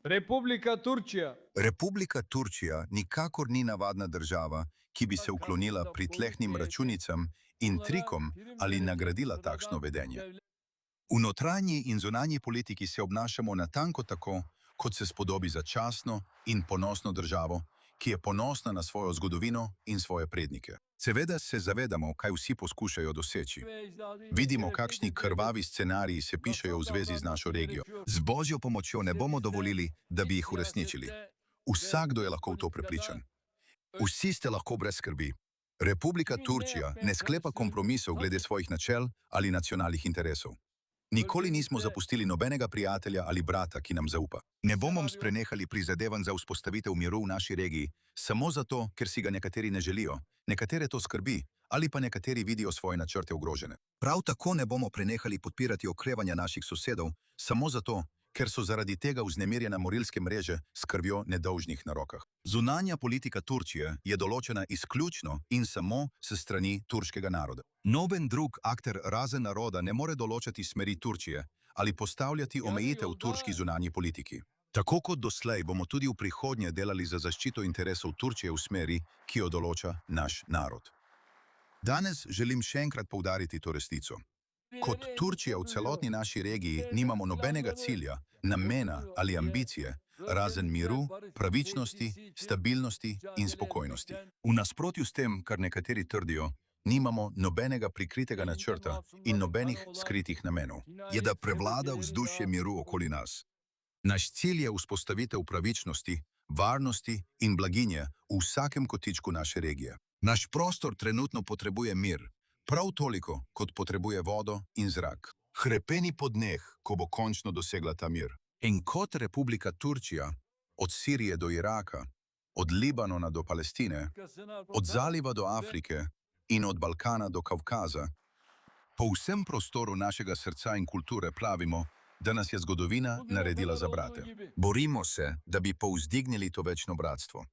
Republika Turčija. Republika Turčija nikakor ni navadna država, ki bi se uklonila pritlehnim računicam in trikom ali nagradila takšno vedenje. V notranji in zunanji politiki se obnašamo natanko tako, kot se spodobi za častno in ponosno državo, ki je ponosna na svojo zgodovino in svoje prednike. Seveda se zavedamo, kaj vsi poskušajo doseči. Vidimo, kakšni krvavi scenariji se pišejo v zvezi z našo regijo. Z Božjo pomočjo ne bomo dovolili, da bi jih uresničili. Vsakdo je lahko v to prepričan. Vsi ste lahko brez skrbi. Republika Turčija ne sklepa kompromisov glede svojih načel ali nacionalnih interesov. Nikoli nismo zapustili nobenega prijatelja ali brata, ki nam zaupa. Ne bomo sprenehali prizadevanj za vzpostavitev miru v naši regiji, samo zato, ker si ga nekateri ne želijo, nekatere to skrbi, ali pa nekateri vidijo svoje načrte ogrožene. Prav tako ne bomo prenehali podpirati okrevanja naših sosedov, samo zato, ker so zaradi tega vznemirjena morilske mreže s krvjo nedolžnih na rokah. Zunanja politika Turčije je določena izključno in samo s strani turškega naroda. Noben drug akter razen naroda ne more določati smeri Turčije ali postavljati omejitev v turški zunanji politiki. Tako kot doslej bomo tudi v prihodnje delali za zaščito interesov Turčije v smeri, ki jo določa naš narod. Danes želim še enkrat poudariti to resnico. Kot Turčija v celotni naši regiji nimamo nobenega cilja, namena ali ambicije, razen miru, pravičnosti, stabilnosti in spokojnosti. V nasprotju s tem, kar nekateri trdijo, nimamo nobenega prikritega načrta in nobenih skritih namenov. Je, da prevlada vzdušje miru okoli nas. Naš cilj je vzpostavitev pravičnosti, varnosti in blaginje v vsakem kotičku naše regije. Naš prostor trenutno potrebuje mir, prav toliko, kot potrebuje vodo in zrak. Hrepeni po dneh, ko bo končno dosegla ta mir. In kot Republika Turčija, od Sirije do Iraka, od Libanona do Palestine, od zaliva do Afrike in od Balkana do Kavkaza, po vsem prostoru našega srca in kulture pravimo, da nas je zgodovina naredila za brate. Borimo se, da bi povzdignili to večno bratstvo.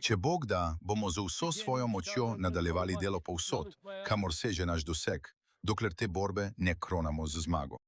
Če Bog da, bomo z vso svojo močjo nadaljevali delo povsod, kamor seže naš doseg, dokler te borbe ne kronamo z zmago.